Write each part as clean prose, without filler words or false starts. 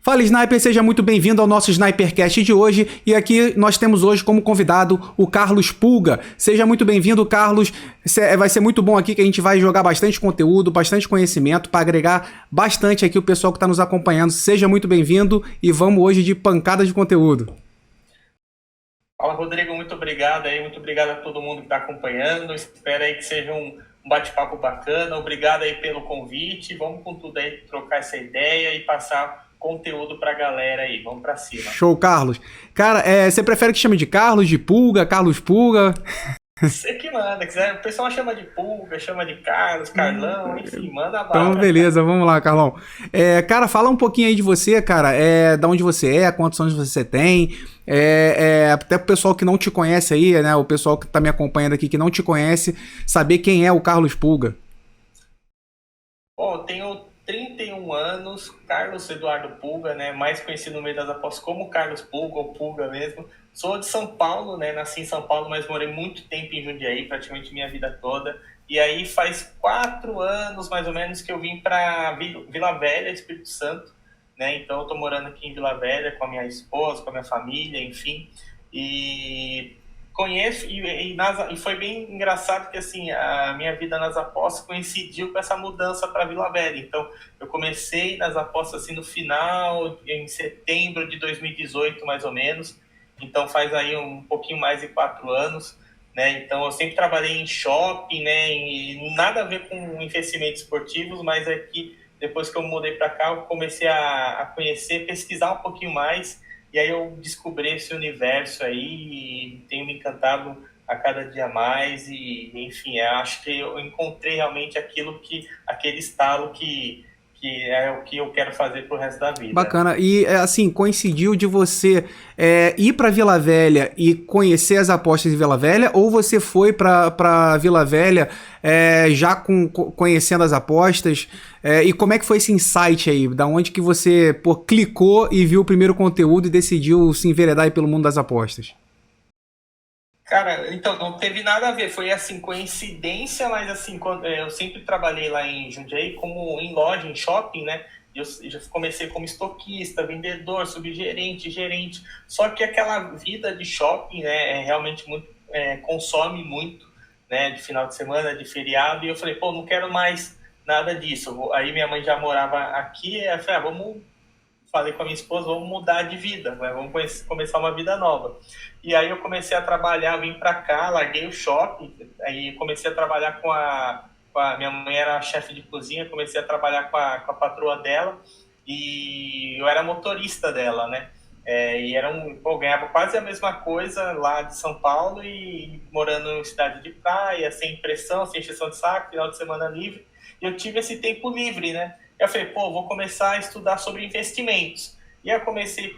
Fala Sniper, seja muito bem-vindo ao nosso Snipercast de hoje e aqui nós temos hoje como convidado o Carlos Pulga. Seja muito bem-vindo, Carlos. Vai ser muito bom aqui que a gente vai jogar bastante conteúdo, bastante conhecimento para agregar bastante aqui o pessoal que está nos acompanhando. Seja muito bem-vindo e vamos hoje de pancada de conteúdo. Fala, Rodrigo, muito obrigado aí, muito obrigado a todo mundo que está acompanhando. Espero aí que seja um bate-papo bacana. Obrigado aí pelo convite. Vamos com tudo aí, trocar essa ideia e passar conteúdo pra galera aí, vamos pra cima. Show, Carlos. Cara, você prefere que chame de Carlos, de Pulga, Carlos Pulga? Você que manda, quiser. O pessoal chama de Pulga, chama de Carlos, Carlão, enfim, manda bala. Então, beleza, vamos lá, Carlão. Cara, fala um pouquinho aí de você, cara, da onde você é, quantos anos você tem, até pro pessoal que não te conhece aí, né, o pessoal que tá me acompanhando aqui que não te conhece, saber quem é o Carlos Pulga. Bom, eu tenho 31 anos, Carlos Eduardo Pulga, né, mais conhecido no meio das apostas como Carlos Pulga, ou Pulga mesmo. Sou de São Paulo, né, nasci em São Paulo, mas morei muito tempo em Jundiaí, praticamente minha vida toda. E aí faz 4 anos, mais ou menos, que eu vim para Vila Velha, Espírito Santo, né, então eu tô morando aqui em Vila Velha com a minha esposa, com a minha família, enfim. E conheço, e foi bem engraçado que assim, a minha vida nas apostas coincidiu com essa mudança para Vila Velha. Então, eu comecei nas apostas assim no final, em setembro de 2018, mais ou menos. Então, faz aí um pouquinho mais de 4 anos, né? Então, eu sempre trabalhei em shopping, né? E nada a ver com investimentos esportivos, mas é que depois que eu mudei para cá, eu comecei a conhecer, pesquisar um pouquinho mais. E aí eu descobri esse universo aí e tenho me encantado a cada dia mais e, enfim, acho que eu encontrei realmente aquele estalo que é o que eu quero fazer pro resto da vida. Bacana. E, assim, coincidiu de você ir pra Vila Velha e conhecer as apostas de Vila Velha, ou você foi pra Vila Velha já conhecendo as apostas? E como é que foi esse insight aí? Da onde que você clicou e viu o primeiro conteúdo e decidiu se enveredar aí pelo mundo das apostas? Cara, então, não teve nada a ver, foi assim, coincidência, mas assim, eu sempre trabalhei lá em Jundiaí como em loja, em shopping, né? Eu já comecei como estoquista, vendedor, subgerente, gerente, só que aquela vida de shopping, né, realmente muito, consome muito, né, de final de semana, de feriado, e eu falei, pô, não quero mais nada disso. Aí minha mãe já morava aqui, eu falei, falei com a minha esposa, vamos mudar de vida, né? Vamos começar uma vida nova. E aí eu comecei a trabalhar, vim para cá, larguei o shopping, aí comecei a trabalhar com a minha mãe era chefe de cozinha, comecei a trabalhar com a patroa dela e eu era motorista dela, né? E ganhava quase a mesma coisa lá de São Paulo e morando em cidade de praia, sem pressão, sem encheção de saco, final de semana livre. E eu tive esse tempo livre, né? Eu falei, vou começar a estudar sobre investimentos. E aí eu comecei,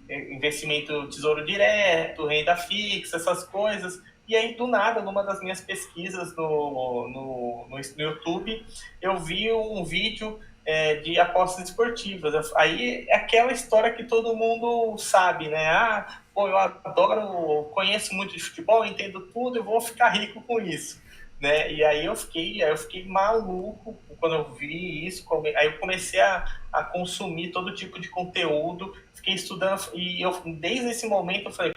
investimento tesouro direto, renda fixa, essas coisas. E aí, do nada, numa das minhas pesquisas no YouTube, eu vi um vídeo de apostas esportivas. Aí é aquela história que todo mundo sabe, né? Eu adoro, conheço muito de futebol, entendo tudo, eu vou ficar rico com isso. Né? E aí eu fiquei maluco quando eu vi isso, aí eu comecei a consumir todo tipo de conteúdo, fiquei estudando e desde esse momento eu falei,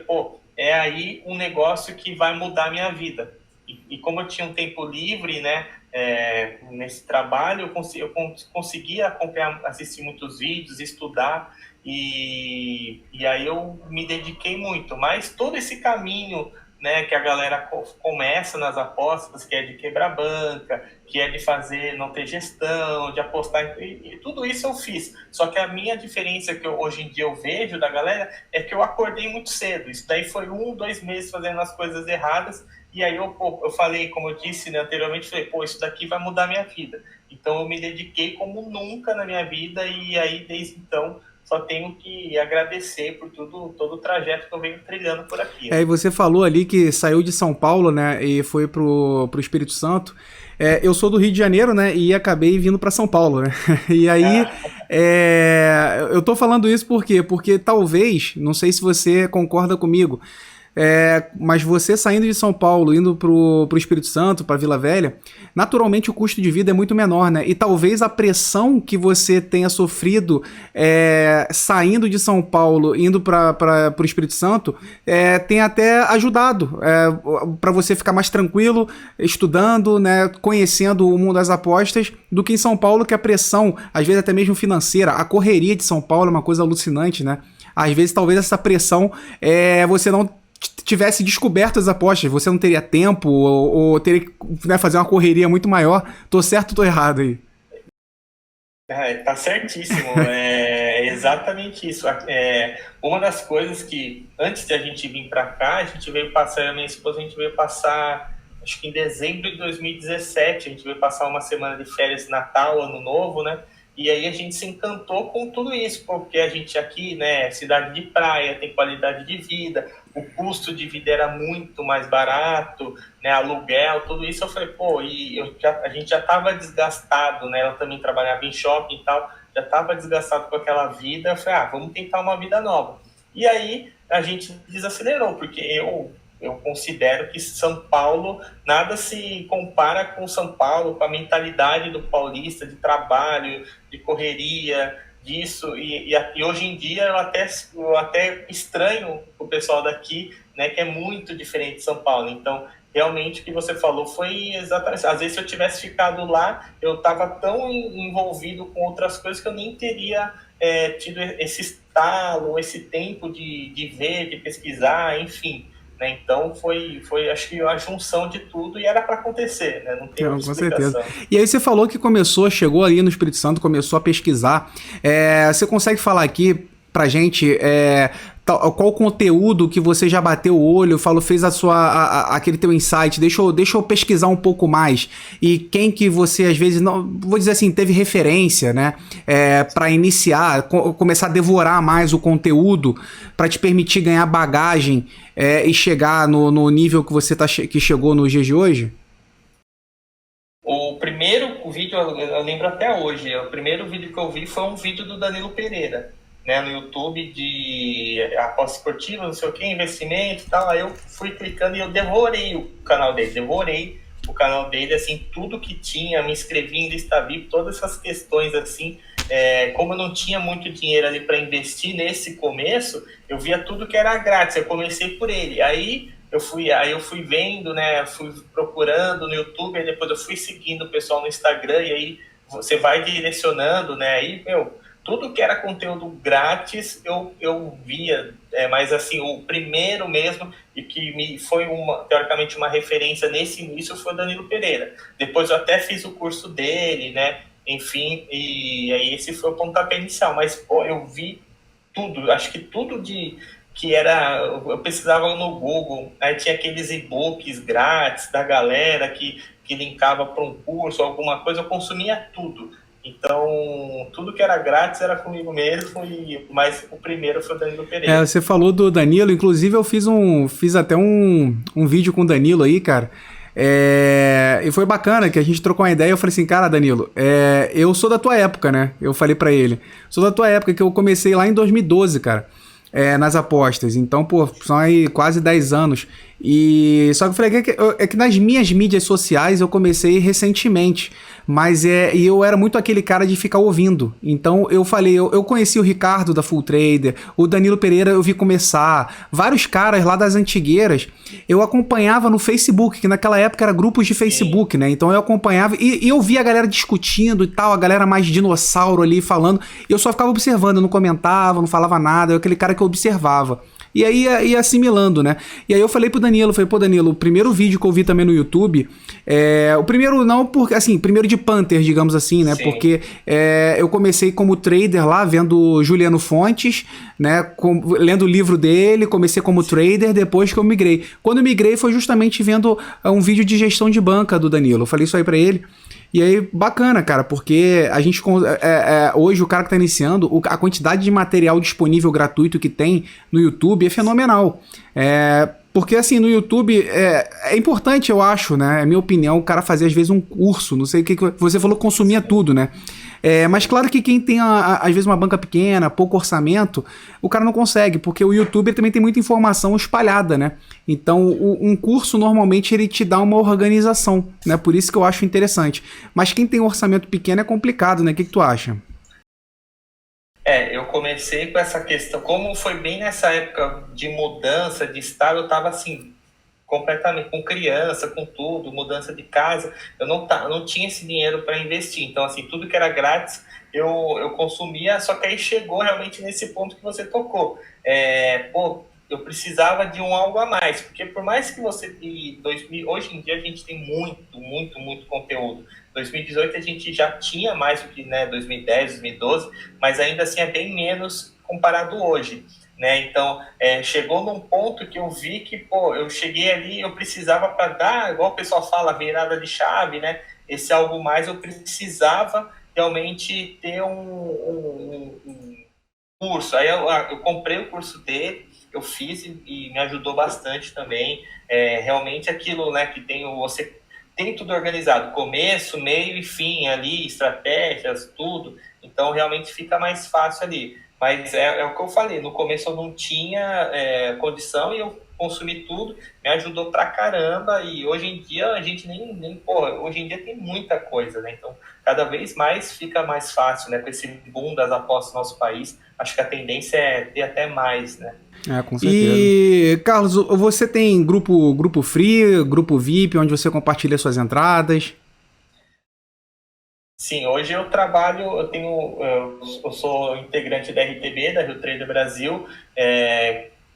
é aí um negócio que vai mudar a minha vida. E como eu tinha um tempo livre, né, nesse trabalho, eu conseguia acompanhar, assistir muitos vídeos, estudar, e aí eu me dediquei muito, mas todo esse caminho, né, que a galera começa nas apostas, que é de quebrar banca, que é de fazer, não ter gestão, de apostar, e tudo isso eu fiz. Só que a minha diferença que hoje em dia eu vejo da galera é que eu acordei muito cedo. Isso daí foi 2 meses fazendo as coisas erradas, e aí eu falei, como eu disse, né, anteriormente, falei, isso daqui vai mudar a minha vida. Então eu me dediquei como nunca na minha vida, e aí desde então só tenho que agradecer por todo o trajeto que eu venho trilhando por aqui. E você falou ali que saiu de São Paulo, né, e foi pro Espírito Santo. Eu sou do Rio de Janeiro, né, e acabei vindo para São Paulo, né. E aí, eu tô falando isso por quê? Porque talvez, não sei se você concorda comigo, Mas você saindo de São Paulo, indo pro Espírito Santo, pra Vila Velha, naturalmente o custo de vida é muito menor, né? E talvez a pressão que você tenha sofrido saindo de São Paulo, indo pro Espírito Santo, tenha até ajudado para você ficar mais tranquilo, estudando, né? Conhecendo o mundo das apostas, do que em São Paulo, que a pressão, às vezes até mesmo financeira, a correria de São Paulo é uma coisa alucinante, né? Às vezes, talvez essa pressão, você não tivesse descoberto as apostas, você não teria tempo ou teria que, né, fazer uma correria muito maior. Tô certo ou tô errado aí? Tá certíssimo, é exatamente isso. Uma das coisas que, antes de a gente vir para cá, a gente veio passar, eu e minha esposa, a gente veio passar, acho que em dezembro de 2017, a gente veio passar uma semana de férias, Natal, Ano Novo, né? E aí a gente se encantou com tudo isso, porque a gente aqui, né, cidade de praia, tem qualidade de vida, o custo de vida era muito mais barato, né, aluguel, tudo isso. Eu falei, pô, a gente já estava desgastado, né, ela também trabalhava em shopping e tal, já estava desgastado com aquela vida. Eu falei, vamos tentar uma vida nova. E aí a gente desacelerou, porque eu considero que São Paulo, nada se compara com São Paulo, com a mentalidade do paulista, de trabalho, de correria, disso. E hoje em dia eu até estranho o pessoal daqui, né, que é muito diferente de São Paulo. Então, realmente o que você falou foi exatamente. Às vezes, se eu tivesse ficado lá, eu estava tão envolvido com outras coisas que eu nem teria tido esse estalo, esse tempo de ver, de pesquisar, enfim. Né? Então foi acho que a junção de tudo, e era para acontecer, né? Não tem outra explicação. Com certeza. E aí você falou que chegou ali no Espírito Santo, começou a pesquisar. Você consegue falar aqui pra gente qual o conteúdo que você já bateu o olho, fez aquele teu insight, deixa eu pesquisar um pouco mais, e quem que você às vezes, não vou dizer assim, teve referência, né, para iniciar, começar a devorar mais o conteúdo, para te permitir ganhar bagagem e chegar no nível que você que chegou nos dias de hoje? O primeiro vídeo, eu lembro até hoje, o primeiro vídeo que eu vi foi um vídeo do Danilo Pereira, né, no YouTube, de aposta esportiva, não sei o que, investimento e tal. Aí eu fui clicando e eu devorei o canal dele, assim, tudo que tinha, me inscrevi em lista VIP, todas essas questões, assim, como eu não tinha muito dinheiro ali para investir nesse começo, eu via tudo que era grátis, eu comecei por ele. Aí eu fui vendo, né, fui procurando no YouTube, aí depois eu fui seguindo o pessoal no Instagram, e aí você vai direcionando, né, aí, tudo que era conteúdo grátis eu via, mas assim, o primeiro mesmo, e que me foi teoricamente uma referência nesse início, foi o Danilo Pereira. Depois eu até fiz o curso dele, né, enfim, e aí esse foi o pontapé inicial. Mas, pô, eu vi tudo, acho que tudo que era, eu pesquisava no Google, aí tinha aqueles e-books grátis da galera que linkava para um curso, alguma coisa, eu consumia tudo. Então, tudo que era grátis era comigo mesmo, mas o primeiro foi o Danilo Pereira. Você falou do Danilo, inclusive eu fiz até um vídeo com o Danilo aí, cara. E foi bacana que a gente trocou uma ideia. Eu falei assim, cara, Danilo, eu sou da tua época, né? Eu falei pra ele, sou da tua época, que eu comecei lá em 2012, cara. Nas apostas, então, pô, são aí quase 10 anos. E só que eu falei que nas minhas mídias sociais eu comecei recentemente, mas e eu era muito aquele cara de ficar ouvindo. Então eu falei, eu conheci o Ricardo da Full Trader, o Danilo Pereira eu vi começar, vários caras lá das antigueiras eu acompanhava no Facebook, que naquela época era grupos de Facebook, né? Então eu acompanhava e eu via a galera discutindo e tal, a galera mais dinossauro ali falando, eu só ficava observando, eu não comentava, não falava nada, eu aquele cara que eu observava. E aí ia assimilando, né? E aí eu falei pro Danilo, pô, Danilo, o primeiro vídeo que eu vi também no YouTube, o primeiro não, porque assim, primeiro de Panther, digamos assim, né? Sim. Porque eu comecei como trader lá, vendo Juliano Fontes, né? Lendo o livro dele, comecei como trader, depois que eu migrei. Quando eu migrei foi justamente vendo um vídeo de gestão de banca do Danilo, eu falei isso aí pra ele. E aí, bacana, cara, porque a gente hoje o cara que tá iniciando, a quantidade de material disponível gratuito que tem no YouTube é fenomenal. Porque assim, no YouTube é importante, eu acho, né? É minha opinião, o cara fazer às vezes um curso, não sei o que você falou, consumia tudo, né? Mas claro que quem tem, às vezes, uma banca pequena, pouco orçamento, o cara não consegue, porque o YouTube também tem muita informação espalhada, né? Então, um curso, normalmente, ele te dá uma organização, né? Por isso que eu acho interessante. Mas quem tem um orçamento pequeno é complicado, né? O que tu acha? Eu comecei com essa questão, como foi bem nessa época de mudança de estado, eu estava assim, completamente com criança, com tudo, mudança de casa, eu não tinha esse dinheiro para investir. Então, assim, tudo que era grátis eu consumia, só que aí chegou realmente nesse ponto que você tocou. Eu precisava de um algo a mais, porque por mais que você... hoje em dia a gente tem muito, muito, muito conteúdo. 2018 a gente já tinha mais do que, né, 2010, 2012, mas ainda assim é bem menos comparado hoje. Né? Então, chegou num ponto que eu vi que, eu cheguei ali, eu precisava para dar, igual o pessoal fala, virada de chave, né? Esse algo mais, eu precisava realmente ter um curso. Aí eu comprei o curso dele, eu fiz e me ajudou bastante também. Realmente aquilo, né, que você tem tudo organizado, começo, meio e fim ali, estratégias, tudo. Então, realmente fica mais fácil ali. Mas é o que eu falei, no começo eu não tinha condição e eu consumi tudo, me ajudou pra caramba, e hoje em dia a gente hoje em dia tem muita coisa, né? Então, cada vez mais fica mais fácil, né? Com esse boom das apostas no nosso país, acho que a tendência é ter até mais, né? Com certeza. E, Carlos, você tem grupo free, grupo VIP, onde você compartilha suas entradas? Sim, hoje eu trabalho, eu sou integrante da RTB, da Rio Trader Brasil,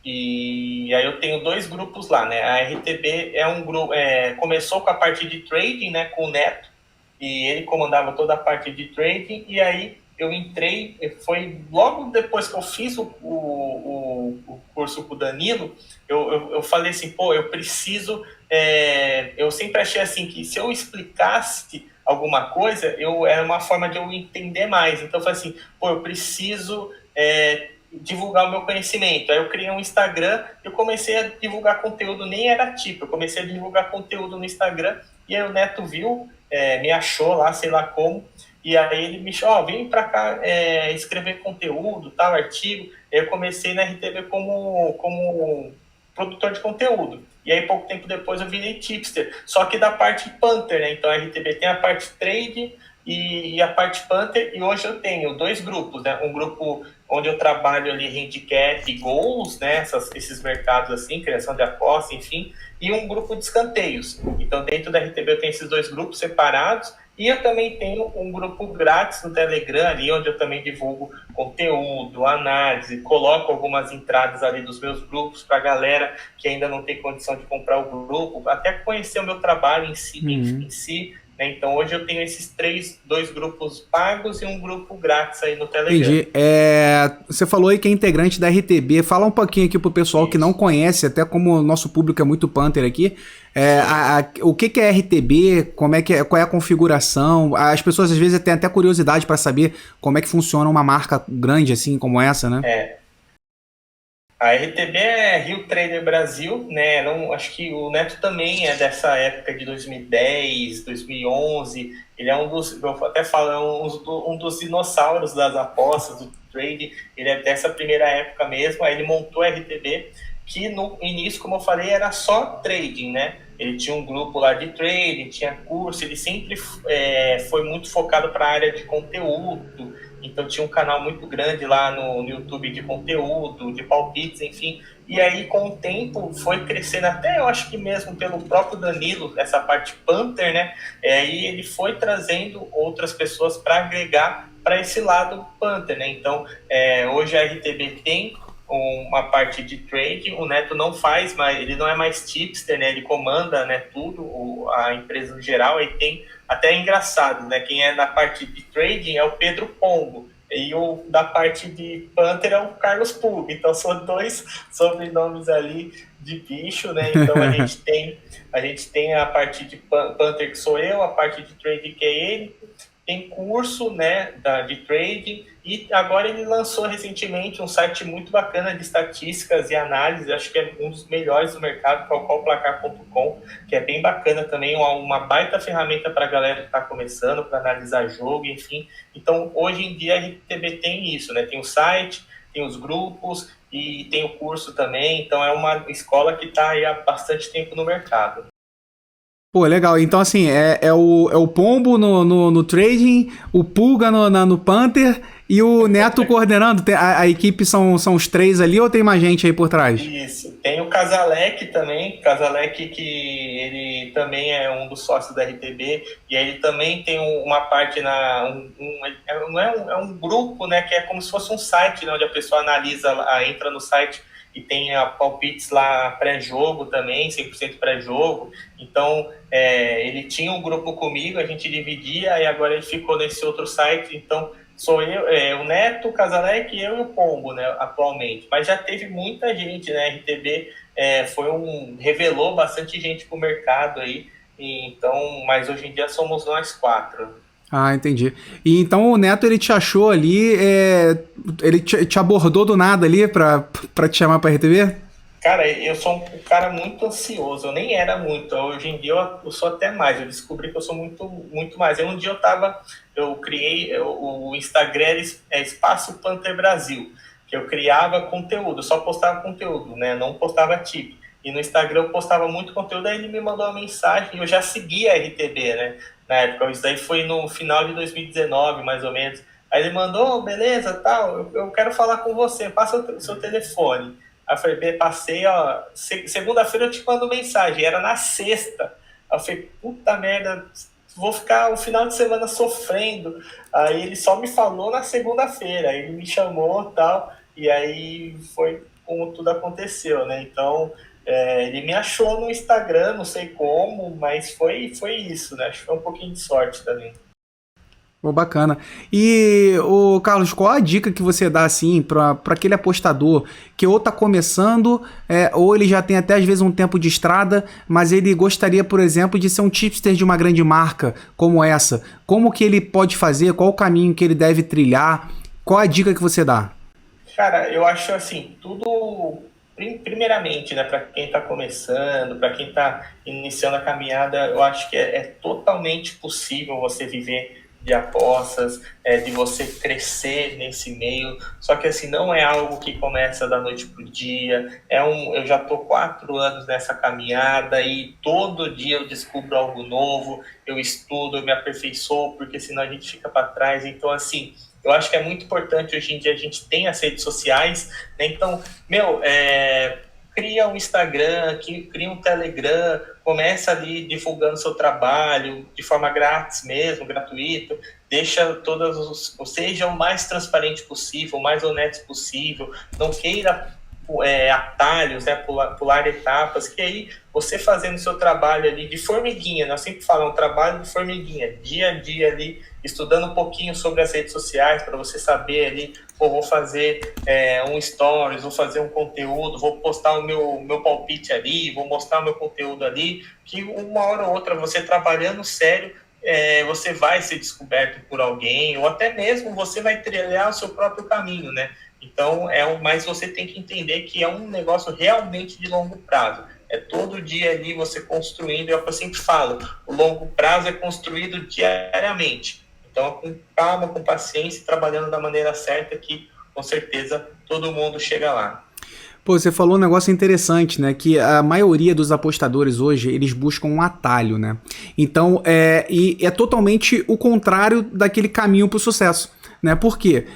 e aí eu tenho dois grupos lá, né? A RTB é um grupo, começou com a parte de trading, né, com o Neto, e ele comandava toda a parte de trading, e aí eu entrei, foi logo depois que eu fiz o curso com o Danilo, eu falei assim, eu preciso, eu sempre achei assim, que se eu explicasse alguma coisa, era uma forma de eu entender mais. Então eu falei assim, eu preciso divulgar o meu conhecimento. Aí eu criei um Instagram, eu comecei a divulgar conteúdo, nem era tipo, eu comecei a divulgar conteúdo no Instagram, e aí o Neto viu, me achou lá, sei lá como, e aí ele me chamou, vem para cá escrever conteúdo, tal, artigo. Aí eu comecei na RTB como produtor de conteúdo. E aí, pouco tempo depois, eu virei tipster. Só que da parte Panther, né? Então, a RTB tem a parte trade e a parte Panther. E hoje eu tenho dois grupos, né? Um grupo onde eu trabalho ali handicap e gols, né? Esses mercados assim, criação de aposta, enfim. E um grupo de escanteios. Então, dentro da RTB eu tenho esses dois grupos separados. E eu também tenho um grupo grátis no Telegram, ali onde eu também divulgo conteúdo, análise, coloco algumas entradas ali dos meus grupos para a galera que ainda não tem condição de comprar o grupo, até conhecer o meu trabalho em si, em si, né? Então hoje eu tenho esses dois grupos pagos e um grupo grátis aí no Telegram. Entendi. Você falou aí que é integrante da RTB. Fala um pouquinho aqui pro pessoal que não conhece, até como o nosso público é muito Panther aqui. O que é RTB? Qual é a configuração? As pessoas às vezes têm até curiosidade para saber como é que funciona uma marca grande assim como essa, né? A RTB é Rio Trader Brasil, né? Acho que o Neto também é dessa época de 2010, 2011. Ele é eu até falo, um dos dinossauros das apostas, do trading. Ele é dessa primeira época mesmo. Aí ele montou a RTB, que no início, como eu falei, era só trading, né? Ele tinha um grupo lá de trading, tinha curso. Ele sempre foi muito focado para a área de conteúdo. Então tinha um canal muito grande lá no YouTube de conteúdo, de palpites, enfim. E aí, com o tempo, foi crescendo, até eu acho que mesmo pelo próprio Danilo, essa parte Panther, né? Aí ele foi trazendo outras pessoas para agregar para esse lado Panther, né? Então, hoje a RTB tem uma parte de trade, o Neto não faz, mas ele não é mais tipster, né? Ele comanda, né, tudo, a empresa no geral, e tem até engraçado, né? Quem é da parte de trading é o Pedro Pombo, e o da parte de Panther é o Carlos Pug. Então são dois sobrenomes ali de bicho, né? Então a gente tem a parte de Panther, que sou eu, a parte de trading, que é ele, tem curso, né, de trading, E agora ele lançou recentemente um site muito bacana de estatísticas e análise, acho que é um dos melhores do mercado, que é o qualplacar.com, que é bem bacana também, uma baita ferramenta para a galera que está começando, para analisar jogo, enfim. Então, hoje em dia a RTB tem isso, né? Tem o site, tem os grupos e tem o curso também, então é uma escola que está aí há bastante tempo no mercado. Pô, legal. Então, assim, é o Pombo no trading, o Pulga no Panther e o Neto coordenando. A equipe são os três ali ou tem mais gente aí por trás? Isso. Tem o Casalec também, Casalec que ele também é um dos sócios da RTB, e aí ele também tem uma parte é um grupo, né, que é como se fosse um site, né, onde a pessoa analisa, entra no site e tem palpites lá pré-jogo também, 100% pré-jogo. Então, ele tinha um grupo comigo, a gente dividia, e agora ele ficou nesse outro site. Então, sou eu, o Neto, o Casalec, eu e o Pombo, né, atualmente. Mas já teve muita gente, né, RTB revelou bastante gente pro mercado aí, então, mas hoje em dia somos nós 4. Ah, entendi. E então o Neto, ele te achou ali, ele te abordou do nada ali pra te chamar pra RTV? Cara, eu sou um cara muito ansioso, eu nem era muito, hoje em dia eu sou até mais, eu descobri que eu sou muito, muito mais. Um dia eu criei, o Instagram é Espaço Panther Brasil, que eu criava conteúdo, só postava conteúdo, né, não postava tip. E no Instagram eu postava muito conteúdo, aí ele me mandou uma mensagem, e eu já seguia a RTB, né, na época, isso daí foi no final de 2019, mais ou menos. Aí ele mandou, beleza, tal, eu quero falar com você, passa o seu telefone. Aí eu falei, passei, ó, segunda-feira eu te mando mensagem, era na sexta. Aí eu falei, puta merda, vou ficar o final de semana sofrendo. Aí ele só me falou na segunda-feira, aí ele me chamou e tal, e aí foi como tudo aconteceu, né? Então, ele me achou no Instagram, não sei como, mas foi isso, né? Acho que foi um pouquinho de sorte também. Oh, bacana. E, Carlos, qual a dica que você dá, assim, para aquele apostador que ou tá começando, ou ele já tem até, às vezes, um tempo de estrada, mas ele gostaria, por exemplo, de ser um tipster de uma grande marca como essa? Como que ele pode fazer? Qual o caminho que ele deve trilhar? Qual a dica que você dá? Cara, eu acho assim, tudo... Primeiramente, né, para quem está começando, para quem está iniciando a caminhada, eu acho que é totalmente possível você viver de apostas, de você crescer nesse meio, só que assim, não é algo que começa da noite pro dia, eu já estou 4 anos nessa caminhada e todo dia eu descubro algo novo, eu estudo, eu me aperfeiçoo, porque senão a gente fica para trás. Então assim, eu acho que é muito importante hoje em dia a gente tem as redes sociais, né? Então, cria um Instagram, cria um Telegram, começa ali divulgando seu trabalho de forma grátis mesmo, gratuito, deixa seja o mais transparente possível, o mais honesto possível, não queira atalhos, né, pular etapas, que aí você fazendo seu trabalho ali de formiguinha, nós sempre falamos, um trabalho de formiguinha, dia a dia ali, estudando um pouquinho sobre as redes sociais, para você saber ali, vou fazer um stories, vou fazer um conteúdo, vou postar o meu palpite ali, vou mostrar o meu conteúdo ali, que uma hora ou outra, você trabalhando sério, você vai ser descoberto por alguém, ou até mesmo você vai trilhar o seu próprio caminho, né? Então, mas você tem que entender que é um negócio realmente de longo prazo. É todo dia ali você construindo, é o que eu sempre falo, o longo prazo é construído diariamente. Então, com calma, com paciência, trabalhando da maneira certa, que com certeza todo mundo chega lá. Pô, você falou um negócio interessante, né? Que a maioria dos apostadores hoje, eles buscam um atalho, né? Então, é totalmente o contrário daquele caminho para o sucesso. Né? Por quê?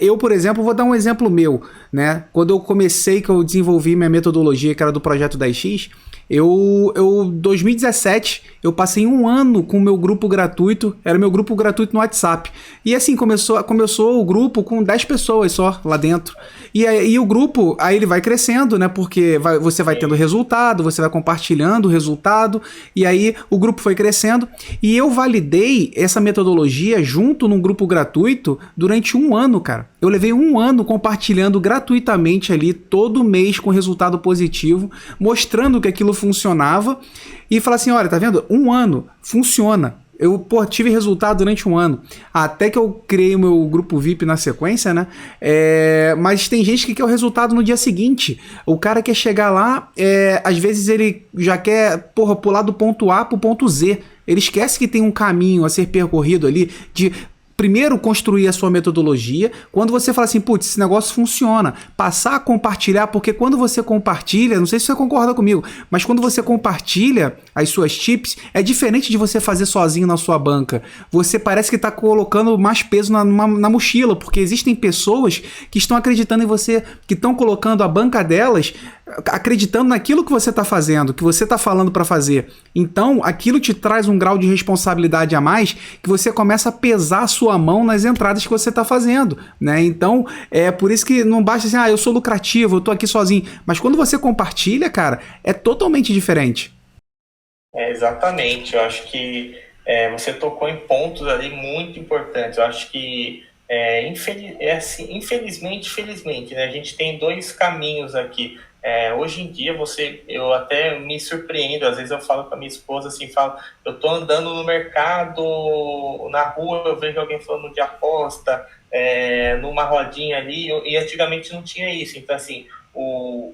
Eu, por exemplo, vou dar um exemplo meu, né? Quando eu comecei, que eu desenvolvi minha metodologia, que era do projeto 10x, 2017, eu passei 1 ano com o meu grupo gratuito, era meu grupo gratuito no WhatsApp. E assim, começou o grupo com 10 pessoas só lá dentro. E o grupo, aí ele vai crescendo, né? Porque você vai tendo resultado, você vai compartilhando o resultado, e aí o grupo foi crescendo. E eu validei essa metodologia junto num grupo gratuito durante 1 ano, cara. Eu levei 1 ano compartilhando gratuitamente ali, todo mês com resultado positivo, mostrando que aquilo funcionava, e falar assim, olha, tá vendo? 1 ano, funciona. Eu, pô, tive resultado durante um ano. Até que eu criei o meu grupo VIP na sequência, né? Mas tem gente que quer o resultado no dia seguinte. O cara quer chegar lá, às vezes ele já quer, porra, pular do ponto A pro ponto Z. Ele esquece que tem um caminho a ser percorrido ali de... Primeiro, construir a sua metodologia. Quando você fala assim, putz, esse negócio funciona, passar a compartilhar, porque quando você compartilha, não sei se você concorda comigo, mas quando você compartilha as suas tips, é diferente de você fazer sozinho na sua banca. Você parece que está colocando mais peso na mochila, porque existem pessoas que estão acreditando em você, que estão colocando a banca delas, acreditando naquilo que você está fazendo, que você está falando para fazer. Então, aquilo te traz um grau de responsabilidade a mais, que você começa a pesar a sua mão nas entradas que você está fazendo, né? Então, é por isso que não basta assim, eu sou lucrativo, eu tô aqui sozinho. Mas quando você compartilha, cara, é totalmente diferente. Exatamente. Eu acho que você tocou em pontos ali muito importantes. Eu acho que, infelizmente, felizmente, né, a gente tem dois caminhos aqui. Hoje em dia, eu até me surpreendo, às vezes eu falo com a minha esposa assim, eu tô andando no mercado, na rua, eu vejo alguém falando de aposta, numa rodinha ali, e antigamente não tinha isso. Então, assim, o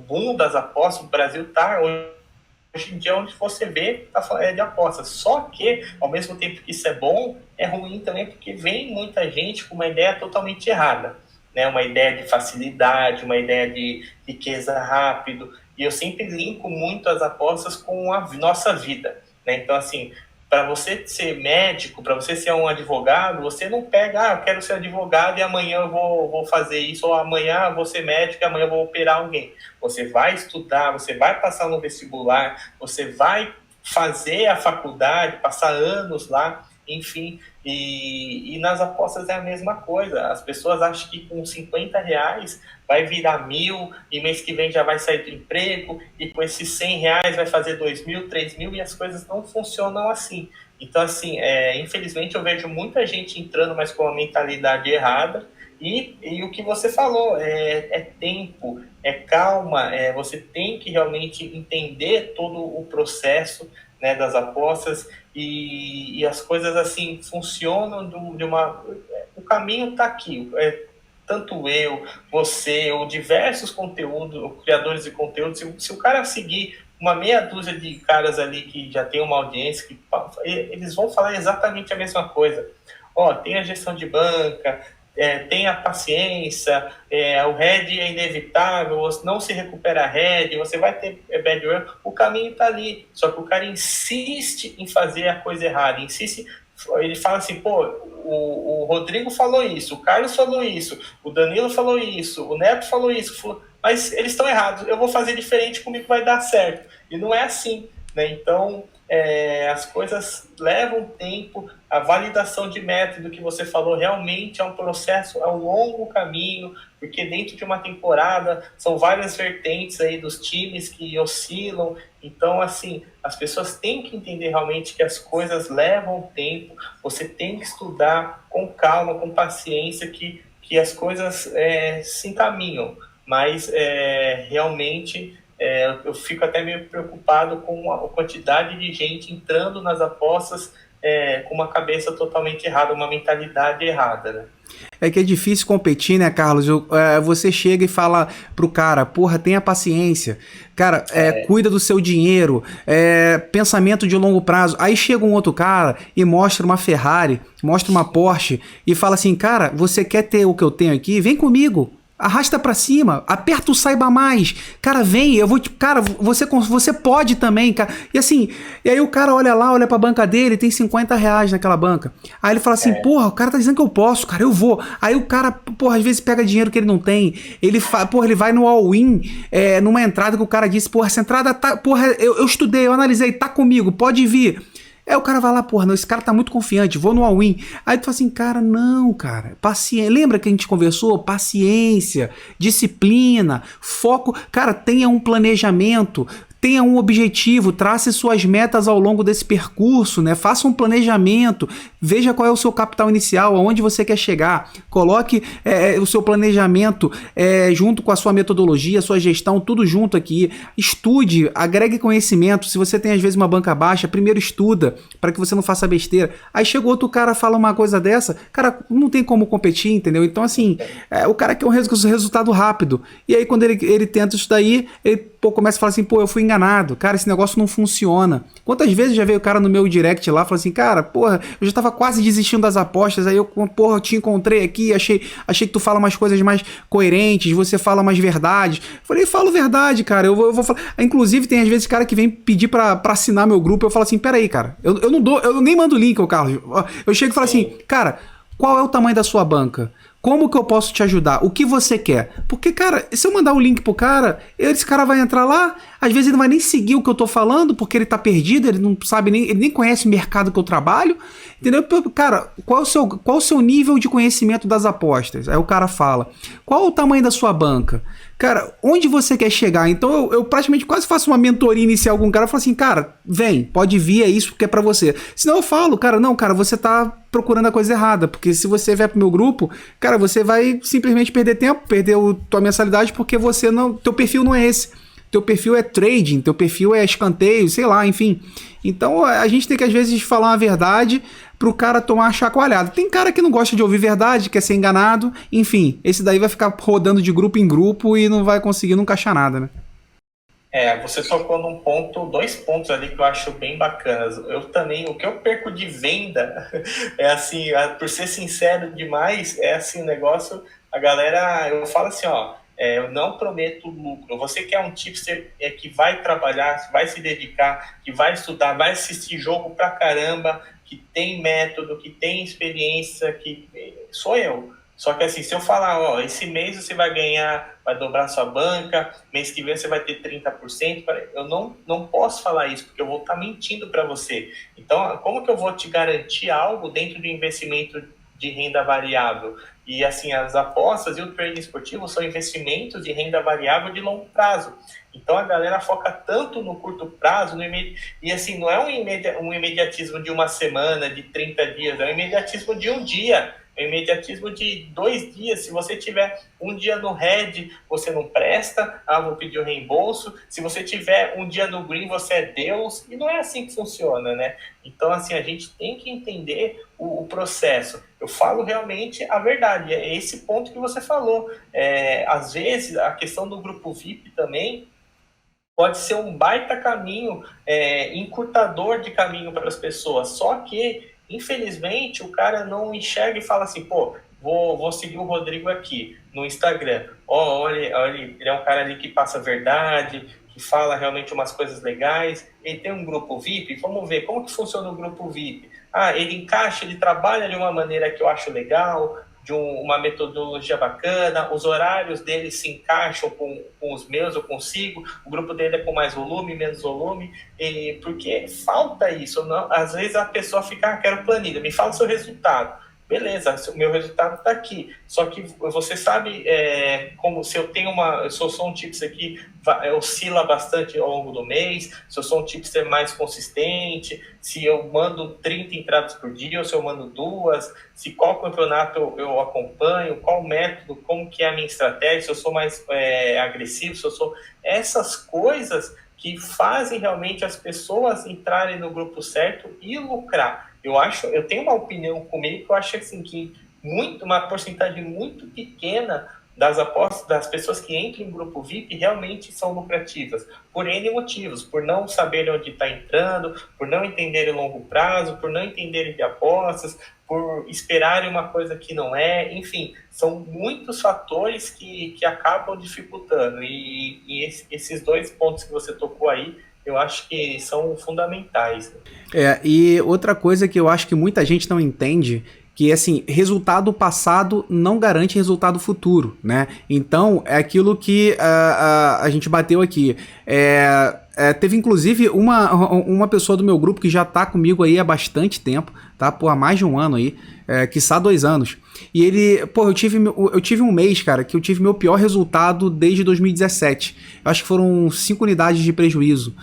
boom das apostas, o Brasil tá hoje em dia, onde você vê, é de apostas. Só que, ao mesmo tempo que isso é bom, é ruim também, porque vem muita gente com uma ideia totalmente errada. Né, uma ideia de facilidade, uma ideia de riqueza rápido, e eu sempre linko muito as apostas com a nossa vida, né? Então, assim, para você ser médico, para você ser um advogado, você não pega, eu quero ser advogado e amanhã eu vou fazer isso, ou amanhã eu vou ser médico e amanhã eu vou operar alguém. Você vai estudar, você vai passar no vestibular, você vai fazer a faculdade, passar anos lá, enfim, e nas apostas é a mesma coisa. As pessoas acham que com R$50 vai virar 1.000 e mês que vem já vai sair do emprego e com esses R$100 vai fazer 2.000, 3.000 e as coisas não funcionam assim. Então, assim, infelizmente eu vejo muita gente entrando, mas com uma mentalidade errada. E o que você falou, é tempo, é calma, você tem que realmente entender todo o processo, né, das apostas, e as coisas assim funcionam o caminho está aqui, tanto eu, você, ou diversos conteúdos, criadores de conteúdo, se o cara seguir uma meia dúzia de caras ali que já tem uma audiência, eles vão falar exatamente a mesma coisa. Tem a gestão de banca, tem a paciência, o RED é inevitável, não se recupera RED, você vai ter bad run, o caminho está ali, só que o cara insiste em fazer a coisa errada, ele fala assim, o Rodrigo falou isso, o Carlos falou isso, o Danilo falou isso, o Neto falou isso, mas eles estão errados, eu vou fazer diferente, comigo vai dar certo, e não é assim, né? Então, as coisas levam tempo, a validação de método que você falou realmente é um processo, é um longo caminho, porque dentro de uma temporada são várias vertentes aí dos times que oscilam, então assim, as pessoas têm que entender realmente que as coisas levam tempo, você tem que estudar com calma, com paciência, que as coisas se encaminham, mas realmente... eu fico até meio preocupado com a quantidade de gente entrando nas apostas com uma cabeça totalmente errada, uma mentalidade errada, né? É que é difícil competir, né, Carlos? Você chega e fala pro cara, porra, tenha paciência. Cara, cuida do seu dinheiro, pensamento de longo prazo. Aí chega um outro cara e mostra uma Ferrari, mostra uma Porsche e fala assim, cara, você quer ter o que eu tenho aqui? Vem comigo. Arrasta pra cima, aperta o saiba mais. Cara, vem, eu vou te... Cara, você pode também, cara. E assim, e aí o cara olha pra banca dele, tem R$50 naquela banca. Aí ele fala assim, porra, o cara tá dizendo que eu posso, cara, eu vou. Aí o cara, porra, às vezes pega dinheiro que ele não tem. Ele vai no all-in, numa entrada que o cara disse, porra, essa entrada tá... Porra, eu estudei, eu analisei, tá comigo, pode vir. Aí o cara vai lá, porra, não, esse cara tá muito confiante, vou no all-in. Aí tu fala assim, cara, não, cara, paciência. Lembra que a gente conversou? Paciência, disciplina, foco. Cara, tenha um planejamento, tenha um objetivo, trace suas metas ao longo desse percurso, né? Faça um planejamento, Veja qual é o seu capital inicial, aonde você quer chegar. Coloque o seu planejamento junto com a sua metodologia, a sua gestão, tudo junto aqui. Estude, agregue conhecimento. Se você tem às vezes uma banca baixa, primeiro estuda, para que você não faça besteira. Aí chegou outro cara, fala uma coisa dessa, cara, não tem como competir, entendeu? Então assim, o cara quer um resultado rápido. E aí quando ele tenta isso daí, ele começa a falar assim, eu fui enganado, cara, esse negócio não funciona. Quantas vezes já veio o cara no meu direct lá, falou assim, cara, porra, eu já tava quase desistindo das apostas, aí eu te encontrei aqui, achei que tu fala umas coisas mais coerentes, você fala mais verdades. Falei, falo verdade, cara, eu vou falar. Inclusive tem às vezes cara que vem pedir pra assinar meu grupo, eu falo assim, peraí, cara, eu nem mando o link, Carlos. Eu chego e falo assim, cara, qual é o tamanho da sua banca? Como que eu posso te ajudar? O que você quer? Porque, cara, se eu mandar o link pro cara, esse cara vai entrar lá, às vezes ele não vai nem seguir o que eu tô falando, porque ele tá perdido, ele não sabe ele nem conhece o mercado que eu trabalho, entendeu? Cara, qual o seu nível de conhecimento das apostas? Aí o cara fala, qual o tamanho da sua banca? Cara, onde você quer chegar? Então eu praticamente quase faço uma mentoria inicial com o cara, eu falo assim, cara, vem, pode vir, é isso que é pra você. Senão eu falo, cara, não, cara, você tá procurando a coisa errada, porque se você vier pro meu grupo, cara, você vai simplesmente perder tempo, perder tua mensalidade, porque teu perfil não é esse. Teu perfil é trading, teu perfil é escanteio, sei lá, enfim. Então a gente tem que às vezes falar uma verdade pro cara tomar uma chacoalhada. Tem cara que não gosta de ouvir verdade, quer ser enganado, enfim, esse daí vai ficar rodando de grupo em grupo e não vai conseguir nunca achar nada, né? Você tocou dois pontos ali que eu acho bem bacanas. Eu também, o que eu perco de venda é assim, por ser sincero demais, é assim, o negócio, a galera, eu falo assim, eu não prometo lucro. Você quer um tipster que vai trabalhar, vai se dedicar, que vai estudar, vai assistir jogo pra caramba, que tem método, que tem experiência, que sou eu. Só que assim, se eu falar, esse mês você vai ganhar, vai dobrar sua banca, mês que vem você vai ter 30%, eu não posso falar isso, porque eu vou estar mentindo para você. Então, como que eu vou te garantir algo dentro do investimento de renda variável? E assim, as apostas e o trading esportivo são investimentos de renda variável de longo prazo. Então a galera foca tanto no curto prazo, e assim, não é um imediatismo de uma semana, de 30 dias, é um imediatismo de um dia, é um imediatismo de 2 dias. Se você tiver um dia no red, você não presta, vou pedir o reembolso. Se você tiver um dia no green, você é Deus, e não é assim que funciona, né? Então assim, a gente tem que entender o processo. Eu falo realmente a verdade, é esse ponto que você falou. Às vezes, a questão do grupo VIP também pode ser um baita caminho, encurtador de caminho para as pessoas, só que, infelizmente, o cara não enxerga e fala assim, vou seguir o Rodrigo aqui no Instagram, olha, ele é um cara ali que passa verdade, que fala realmente umas coisas legais, ele tem um grupo VIP, vamos ver como que funciona o grupo VIP. Ele encaixa, ele trabalha de uma maneira que eu acho legal, de uma metodologia bacana, os horários dele se encaixam com os meus, eu consigo, o grupo dele é com mais volume, menos volume, porque falta isso. Às vezes a pessoa fica, quero planilha, me fala o seu resultado. Beleza, o meu resultado está aqui. Só que você sabe como se eu tenho se eu sou um tipster que oscila bastante ao longo do mês, se eu sou um tipster mais consistente, se eu mando 30 entradas por dia ou se eu mando 2, se qual campeonato eu acompanho, qual método, como que é a minha estratégia, se eu sou mais agressivo, se eu sou... Essas coisas que fazem realmente as pessoas entrarem no grupo certo e lucrar. Eu tenho uma opinião comigo que eu acho assim, que uma porcentagem muito pequena das apostas das pessoas que entram em grupo VIP realmente são lucrativas, por N motivos, por não saberem onde está entrando, por não entenderem longo prazo, por não entenderem de apostas, por esperarem uma coisa que não é, enfim, são muitos fatores que acabam dificultando, e esses dois pontos que você tocou aí, eu acho que são fundamentais. E outra coisa que eu acho que muita gente não entende, que assim, resultado passado não garante resultado futuro, né? Então, é aquilo que a gente bateu aqui. Teve inclusive uma pessoa do meu grupo que já tá comigo aí há bastante tempo, tá? Há mais de um ano aí, quiçá 2 anos. E ele, eu tive um mês, cara, que eu tive meu pior resultado desde 2017. Eu acho que foram 5 unidades de prejuízo.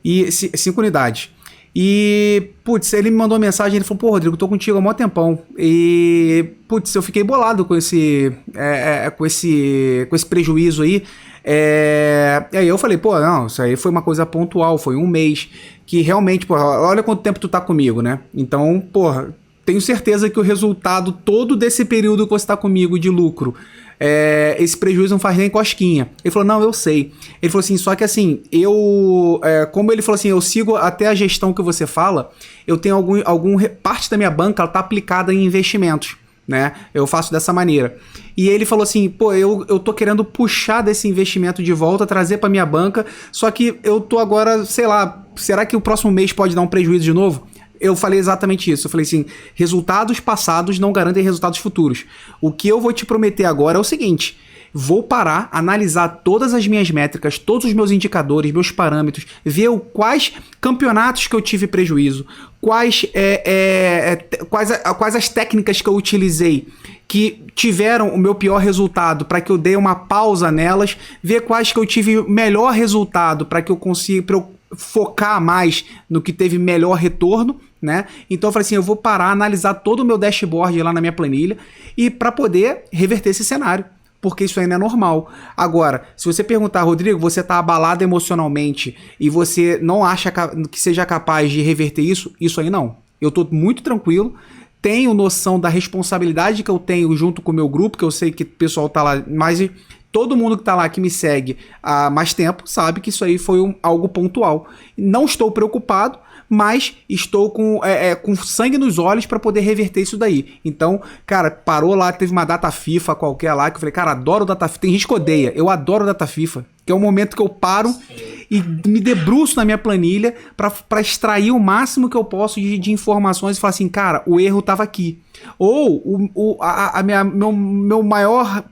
5 unidades. E, putz, ele me mandou uma mensagem, ele falou, pô, Rodrigo, tô contigo há mó tempão. E, putz, eu fiquei bolado com esse prejuízo aí. E aí eu falei, pô, não, isso aí foi uma coisa pontual, foi um mês. Que realmente, pô, olha quanto tempo tu tá comigo, né? Então, porra, tenho certeza que o resultado todo desse período que você tá comigo de lucro, esse prejuízo não faz nem cosquinha. Ele falou, não, eu sei. Ele falou assim, só que assim, como ele falou assim, eu sigo até a gestão que você fala, eu tenho parte da minha banca, ela tá aplicada em investimentos, né? Eu faço dessa maneira. E ele falou assim, pô, eu tô querendo puxar desse investimento de volta, trazer pra minha banca, só que eu tô agora, sei lá, será que o próximo mês pode dar um prejuízo de novo? Eu falei exatamente isso. Eu falei assim, resultados passados não garantem resultados futuros. O que eu vou te prometer agora é o seguinte, vou parar, analisar todas as minhas métricas, todos os meus indicadores, meus parâmetros, ver quais campeonatos que eu tive prejuízo, quais as técnicas que eu utilizei que tiveram o meu pior resultado para que eu dê uma pausa nelas, ver quais que eu tive melhor resultado para que eu consiga focar mais no que teve melhor retorno, né? Então eu falei assim, eu vou parar, analisar todo o meu dashboard lá na minha planilha e para poder reverter esse cenário, porque isso ainda é normal. Agora, se você perguntar, Rodrigo, você tá abalado emocionalmente e você não acha que seja capaz de reverter isso? Isso aí não. Eu tô muito tranquilo, tenho noção da responsabilidade que eu tenho junto com o meu grupo, que eu sei que o pessoal tá lá, mas todo mundo que tá lá, que me segue há mais tempo, sabe que isso aí foi algo pontual. Não estou preocupado, mas estou com sangue nos olhos para poder reverter isso daí. Então, cara, parou lá, teve uma data FIFA qualquer lá, que eu falei, cara, adoro data FIFA. Tem gente que odeia, eu adoro data FIFA, que é o momento que eu paro e me debruço na minha planilha para extrair o máximo que eu posso de informações e falar assim, cara, o erro tava aqui. Ou meu maior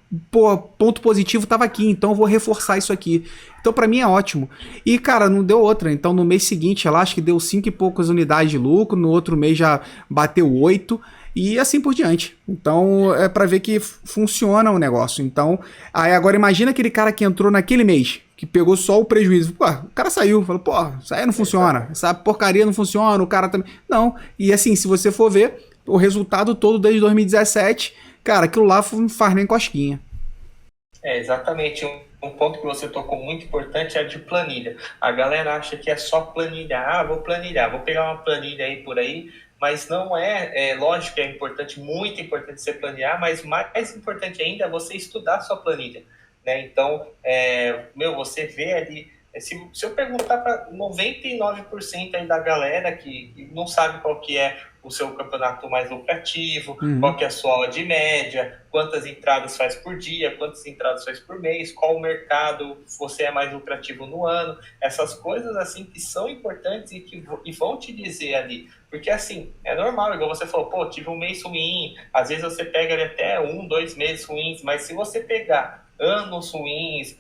ponto positivo estava aqui, então eu vou reforçar isso aqui. Então pra mim é ótimo. E cara, não deu outra. Então no mês seguinte, ela acho que deu 5 e poucas unidades de lucro, no outro mês já bateu 8 e assim por diante. Então é pra ver que funciona o negócio. Então, aí agora imagina aquele cara que entrou naquele mês, que pegou só o prejuízo. Pô, o cara saiu, falou, pô, isso aí não funciona, essa porcaria não funciona, o cara também... Não, e assim, se você for ver, o resultado todo desde 2017, cara, aquilo lá não faz nem cosquinha. Exatamente. Um ponto que você tocou muito importante é de planilha. A galera acha que é só planilhar. Vou planilhar, vou pegar uma planilha aí por aí, mas não lógico que é importante, muito importante você planilhar, mas mais importante ainda é você estudar a sua planilha, né? Então, você vê ali, se eu perguntar para 99% aí da galera que não sabe qual que é o seu campeonato mais lucrativo, qual que é a sua odd média, quantas entradas faz por dia, quantas entradas faz por mês, qual o mercado você é mais lucrativo no ano, essas coisas assim que são importantes e vão te dizer ali, porque assim, é normal, igual você falou, pô, tive um mês ruim, às vezes você pega ali até 2 meses ruins, mas se você pegar anos ruins,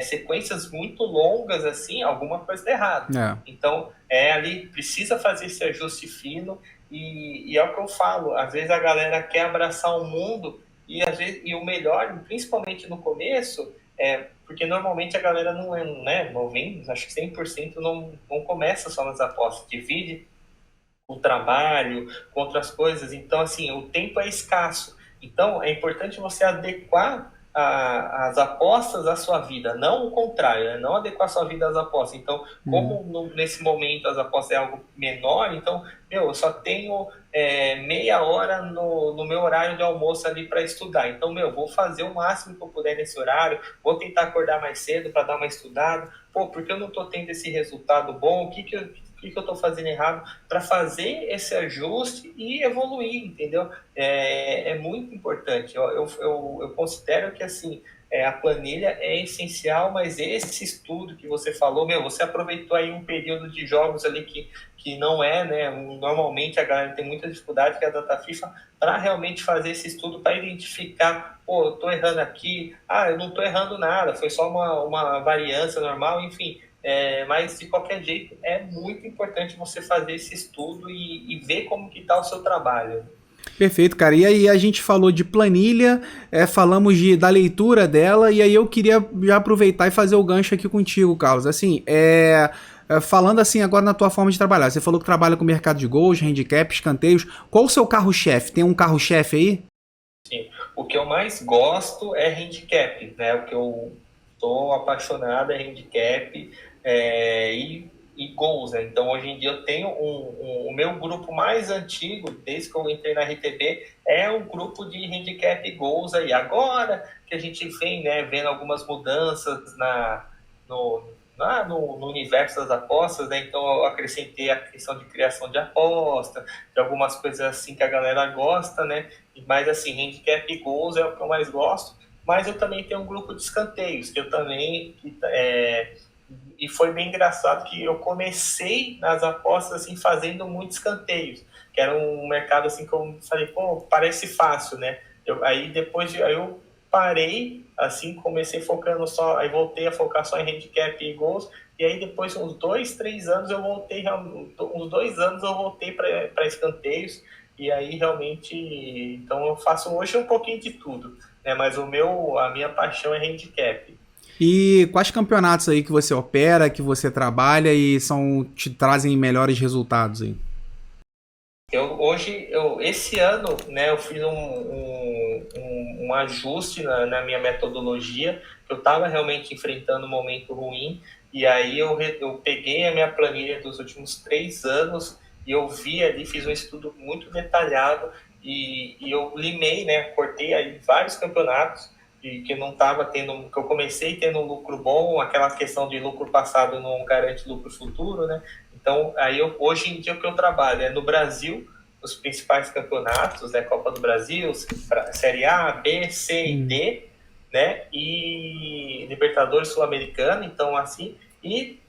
sequências muito longas assim, alguma coisa está errada. Então, ali precisa fazer esse ajuste fino e é o que eu falo, às vezes a galera quer abraçar o mundo e o melhor, principalmente no começo, porque normalmente a galera não acho que 100% não começa só nas apostas, divide o trabalho com outras coisas, então assim, o tempo é escasso, então é importante você adequar as apostas à sua vida, não o contrário, né? Não adequar a sua vida às apostas. Então, como nesse momento as apostas é algo menor, então, eu só tenho meia hora no meu horário de almoço ali para estudar. Então, vou fazer o máximo que eu puder nesse horário, vou tentar acordar mais cedo para dar uma estudada. Pô, porque eu não estou tendo esse resultado bom? O que eu estou fazendo errado para fazer esse ajuste e evoluir, entendeu? É muito importante. Eu considero que assim, a planilha é essencial, mas esse estudo que você falou, você aproveitou aí um período de jogos ali que não né? Normalmente a galera tem muita dificuldade, que é a data FIFA, para realmente fazer esse estudo, para identificar, pô, eu estou errando aqui, eu não estou errando nada, foi só uma variância normal, enfim. Mas de qualquer jeito é muito importante você fazer esse estudo e ver como que está o seu trabalho. Perfeito, cara. E aí a gente falou de planilha, falamos da leitura dela, e aí eu queria já aproveitar e fazer o gancho aqui contigo, Carlos. Assim, falando assim agora na tua forma de trabalhar, você falou que trabalha com mercado de gols, handicap, escanteios. Qual o seu carro-chefe? Tem um carro-chefe aí? Sim. O que eu mais gosto é handicap, né? O que eu tô apaixonado é handicap e gols, né? Então, hoje em dia, eu tenho o meu grupo mais antigo, desde que eu entrei na RTB, é o grupo de handicap e gols aí. Agora que a gente vem, né, vendo algumas mudanças no, no universo das apostas, né? Então, eu acrescentei a questão de criação de aposta, de algumas coisas assim que a galera gosta, né? Mas, assim, handicap e gols é o que eu mais gosto. Mas eu também tenho um grupo de escanteios, que eu também... e foi bem engraçado que eu comecei nas apostas, assim, fazendo muitos escanteios. Que era um mercado, assim, que eu falei, pô, parece fácil, né? Aí, depois aí eu parei, assim, comecei focando só... Aí voltei a focar só em handicap e gols. E aí, depois, uns 2, 3 anos, eu voltei... Uns 2 anos eu voltei para escanteios. E aí, realmente, então eu faço hoje um pouquinho de tudo, né? Mas a minha paixão é handicap. E quais campeonatos aí que você opera, que você trabalha e te trazem melhores resultados aí? Esse ano, né, eu fiz um ajuste na minha metodologia, que eu estava realmente enfrentando um momento ruim, e aí eu peguei a minha planilha dos últimos 3 anos e eu vi ali, fiz um estudo muito detalhado e eu limei, né, cortei aí vários campeonatos e que não estava tendo, que eu comecei tendo um lucro bom, aquela questão de lucro passado não garante lucro futuro, né? Então, hoje em dia o que eu trabalho é no Brasil, os principais campeonatos, né? Copa do Brasil, Série A, B, C e D, né? E Libertadores Sul-Americano, então assim, e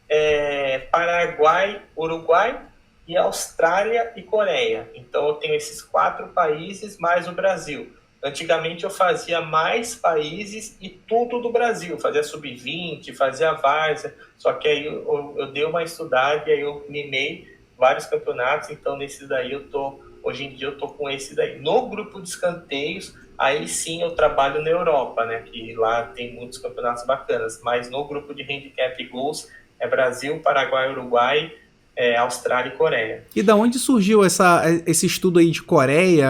Paraguai, Uruguai e Austrália e Coreia. Então eu tenho esses 4 países mais o Brasil. Antigamente eu fazia mais países e tudo do Brasil, fazia sub-20, fazia várzea, só que aí eu dei uma estudada e aí eu limei vários campeonatos, então nesse daí hoje em dia eu tô com esse daí. No grupo de escanteios, aí sim eu trabalho na Europa, né, que lá tem muitos campeonatos bacanas, mas no grupo de handicap e gols é Brasil, Paraguai, Uruguai, Austrália e Coreia. E da onde surgiu esse estudo aí de Coreia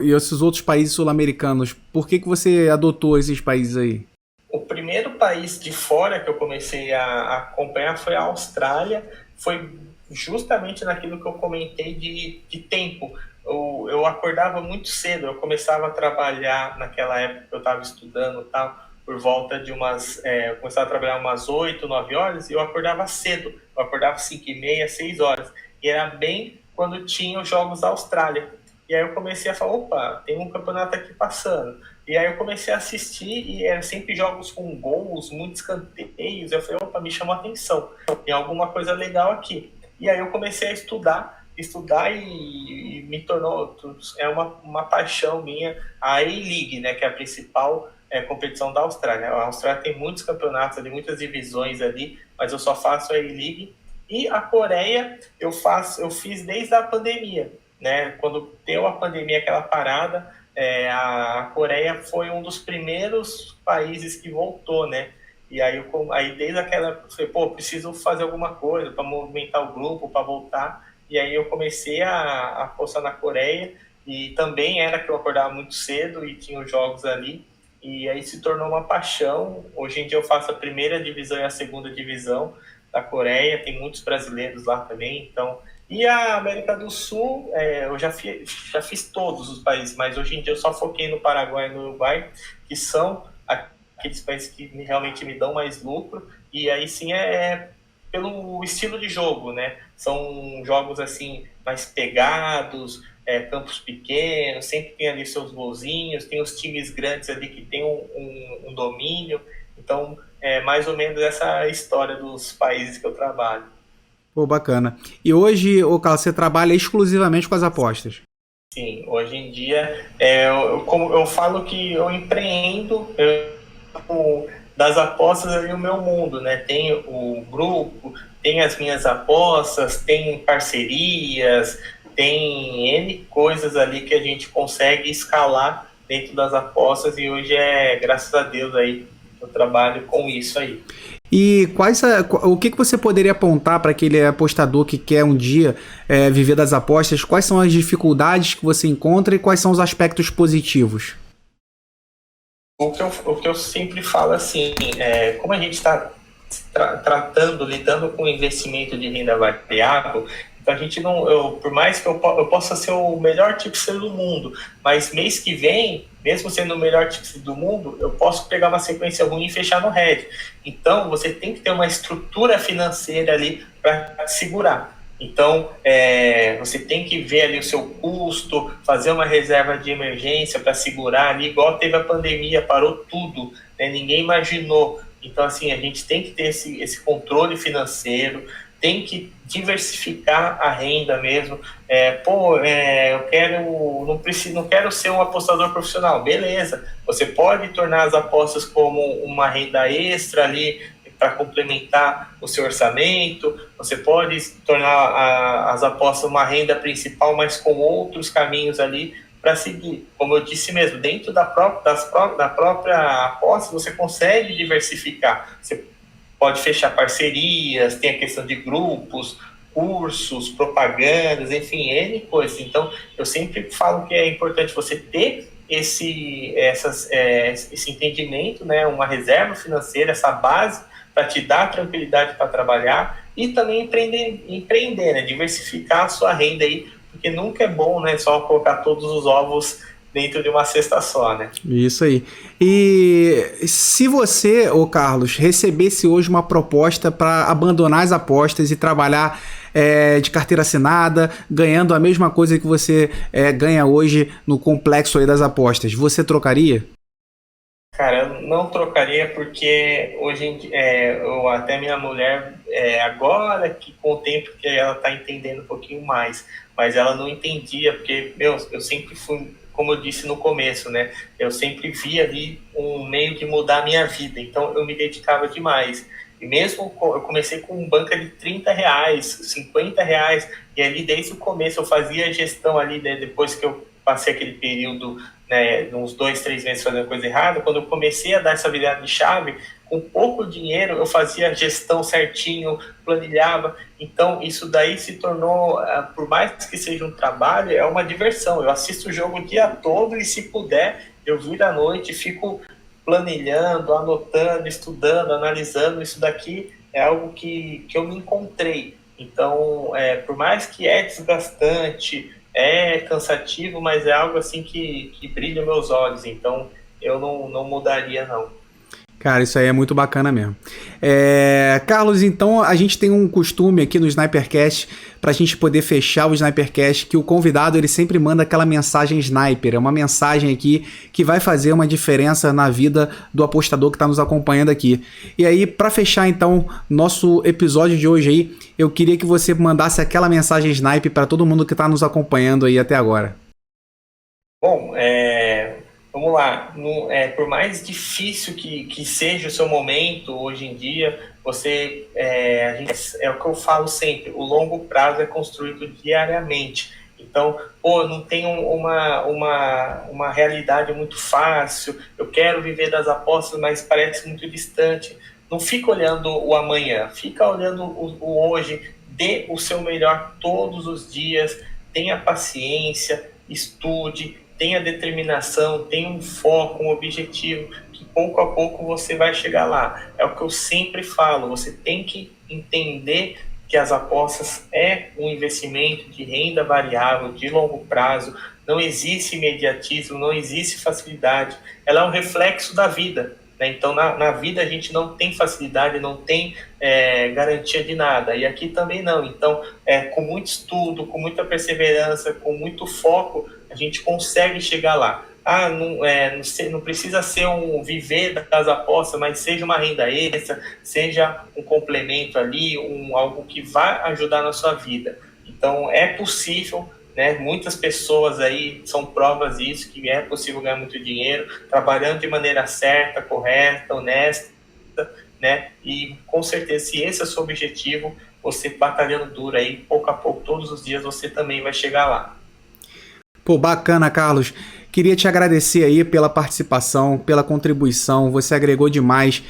e esses outros países sul-americanos? Por que você adotou esses países aí? O primeiro país de fora que eu comecei a acompanhar foi a Austrália. Foi justamente naquilo que eu comentei de tempo. Eu acordava muito cedo, eu começava a trabalhar naquela época que eu estava estudando e tal, por volta de eu começava a trabalhar umas 8, 9 horas, e eu acordava cedo, eu acordava 5h30, 6 horas, e era bem quando tinha os Jogos da Austrália. E aí eu comecei a falar, opa, tem um campeonato aqui passando. E aí eu comecei a assistir e era sempre jogos com gols, muitos escanteios. Eu falei, opa, me chamou a atenção, tem alguma coisa legal aqui. E aí eu comecei a estudar e me tornou uma paixão minha a A-League, né, que é a principal competição da Austrália. A Austrália tem muitos campeonatos ali, muitas divisões ali, mas eu só faço a A-League. E a Coreia eu fiz desde a pandemia, né? Quando deu a pandemia, aquela parada, a Coreia foi um dos primeiros países que voltou, né? E aí desde aquela eu falei, pô, preciso fazer alguma coisa para movimentar o grupo, para voltar. E aí eu comecei a apostar na Coreia, e também era que eu acordava muito cedo e tinha os jogos ali, e aí se tornou uma paixão. Hoje em dia eu faço a primeira divisão e a segunda divisão da Coreia, tem muitos brasileiros lá também, então... E a América do Sul, eu já fiz todos os países, mas hoje em dia eu só foquei no Paraguai e no Uruguai, que são aqueles países que realmente me dão mais lucro, e aí sim pelo estilo de jogo, né? São jogos assim mais pegados, campos pequenos, sempre tem ali seus golzinhos, tem os times grandes ali que tem um domínio, então é mais ou menos essa história dos países que eu trabalho. Pô, bacana. E hoje, Carlos, você trabalha exclusivamente com as apostas? Sim, hoje em dia, como eu falo que eu empreendo das apostas ali o meu mundo, né? Tem o grupo, tem as minhas apostas, tem parcerias, tem N coisas ali que a gente consegue escalar dentro das apostas, e hoje graças a Deus aí, eu trabalho com isso aí. E o que você poderia apontar para aquele apostador que quer um dia viver das apostas? Quais são as dificuldades que você encontra e quais são os aspectos positivos? O que eu sempre falo assim, como a gente está lidando com investimento de renda variável, então a gente não, por mais que eu possa ser o melhor tipster do mundo, mas mês que vem, mesmo sendo o melhor tipster do mundo, eu posso pegar uma sequência ruim e fechar no red. Então você tem que ter uma estrutura financeira ali para segurar. Então, você tem que ver ali o seu custo, fazer uma reserva de emergência para segurar ali, igual teve a pandemia, parou tudo, né? Ninguém imaginou. Então, assim, a gente tem que ter esse controle financeiro, tem que diversificar a renda mesmo. Eu quero, não quero ser um apostador profissional. Beleza, você pode tornar as apostas como uma renda extra ali, para complementar o seu orçamento, você pode tornar as apostas uma renda principal, mas com outros caminhos ali para seguir. Como eu disse mesmo, dentro da própria aposta, você consegue diversificar. Você pode fechar parcerias, tem a questão de grupos, cursos, propagandas, enfim, N coisas. Então, eu sempre falo que é importante você ter esse entendimento, né, uma reserva financeira, essa base para te dar tranquilidade para trabalhar e também empreender, né, diversificar a sua renda aí, porque nunca é bom, né, só colocar todos os ovos dentro de uma cesta só, né? Isso aí. E se você, ô Carlos, recebesse hoje uma proposta para abandonar as apostas e trabalhar de carteira assinada, ganhando a mesma coisa que você ganha hoje no complexo aí das apostas, você trocaria? Cara, eu não trocaria porque hoje em dia, até minha mulher, agora que com o tempo que ela está entendendo um pouquinho mais, mas ela não entendia, porque, eu sempre fui, como eu disse no começo, né? Eu sempre vi ali um meio de mudar a minha vida, então eu me dedicava demais. E mesmo eu comecei com banca de R$ 30, R$ 50, e ali desde o começo eu fazia gestão ali, né, depois que eu passei aquele período, né, uns 2, 3 meses fazendo coisa errada, quando eu comecei a dar essa virada de chave, com pouco dinheiro eu fazia gestão certinho, planilhava, então isso daí se tornou, por mais que seja um trabalho, é uma diversão. Eu assisto o jogo o dia todo e se puder, eu viro à noite e fico planilhando, anotando, estudando, analisando. Isso daqui é algo que eu me encontrei. Então, por mais que é desgastante, é cansativo, mas é algo assim que brilha meus olhos. Então, eu não mudaria, não. Cara, isso aí é muito bacana mesmo. Carlos, então a gente tem um costume aqui no Snipercast, pra gente poder fechar o Snipercast, que o convidado ele sempre manda aquela mensagem sniper, é uma mensagem aqui que vai fazer uma diferença na vida do apostador que está nos acompanhando aqui. E aí, para fechar então nosso episódio de hoje aí, eu queria que você mandasse aquela mensagem sniper para todo mundo que está nos acompanhando aí até agora. Bom, vamos lá, por mais difícil que seja o seu momento hoje em dia, é o que eu falo sempre, o longo prazo é construído diariamente. Então, eu não tenho uma realidade muito fácil, eu quero viver das apostas, mas parece muito distante. Não fica olhando o amanhã, fica olhando o hoje, dê o seu melhor todos os dias, tenha paciência, estude, tenha determinação, tenha um foco, um objetivo, que pouco a pouco você vai chegar lá. É o que eu sempre falo, você tem que entender que as apostas é um investimento de renda variável, de longo prazo, não existe imediatismo, não existe facilidade, ela é um reflexo da vida. Então, na vida a gente não tem facilidade, não tem garantia de nada, e aqui também não. Então, com muito estudo, com muita perseverança, com muito foco, a gente consegue chegar lá. Não precisa ser um viver das apostas, mas seja uma renda extra, seja um complemento ali, algo que vai ajudar na sua vida. Então, é possível, né? Muitas pessoas aí são provas disso, que é possível ganhar muito dinheiro, trabalhando de maneira certa, correta, honesta, né? E com certeza, se esse é o seu objetivo, você batalhando duro aí, pouco a pouco, todos os dias, você também vai chegar lá. Pô, bacana, Carlos. Queria te agradecer aí pela participação, pela contribuição, você agregou demais.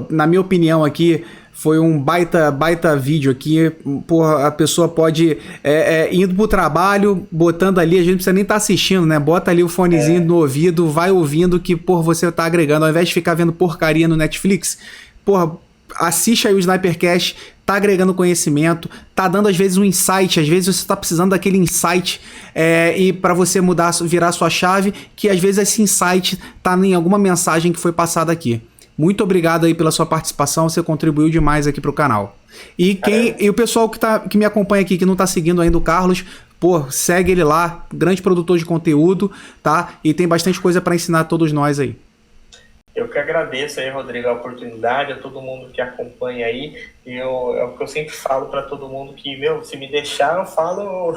Na minha opinião aqui, foi um baita vídeo aqui. Porra, a pessoa pode indo pro trabalho, botando ali, a gente não precisa nem estar assistindo, né? Bota ali o fonezinho no ouvido, vai ouvindo que, porra, você tá agregando. Ao invés de ficar vendo porcaria no Netflix, porra, assiste aí o Snipercast, tá agregando conhecimento, tá dando às vezes um insight, às vezes você tá precisando daquele insight e para você mudar, virar sua chave, que às vezes esse insight tá em alguma mensagem que foi passada aqui. Muito obrigado aí pela sua participação, você contribuiu demais aqui pro canal. E o pessoal que me acompanha aqui, que não tá seguindo ainda o Carlos, pô, segue ele lá, grande produtor de conteúdo, tá? E tem bastante coisa para ensinar a todos nós aí. Eu que agradeço aí, Rodrigo, a oportunidade, a todo mundo que acompanha aí. É o que eu sempre falo para todo mundo que, se me deixar, eu falo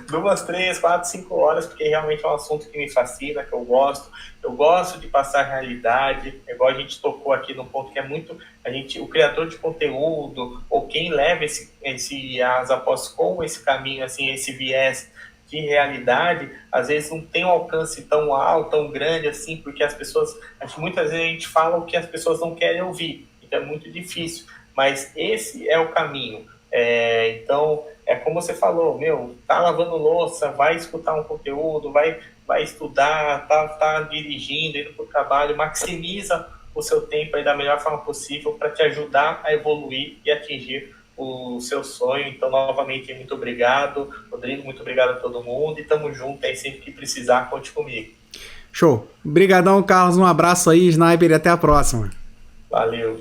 2, 3, 4, 5 horas, porque realmente é um assunto que me fascina, que eu gosto. Eu gosto de passar a realidade, igual a gente tocou aqui no ponto que é muito... o criador de conteúdo, ou quem leva as apostas com esse caminho, assim, esse viés de realidade, às vezes não tem um alcance tão alto, tão grande assim, porque as pessoas, muitas vezes a gente fala o que as pessoas não querem ouvir, então é muito difícil, mas esse é o caminho. Então, é como você falou, tá lavando louça, vai escutar um conteúdo, vai estudar, tá dirigindo, indo para o trabalho, maximiza o seu tempo aí da melhor forma possível para te ajudar a evoluir e atingir o seu sonho. Então, novamente, muito obrigado, Rodrigo, muito obrigado a todo mundo e tamo junto aí, sempre que precisar, conte comigo. Show. Obrigadão, Carlos, um abraço aí, Sniper, e até a próxima. Valeu.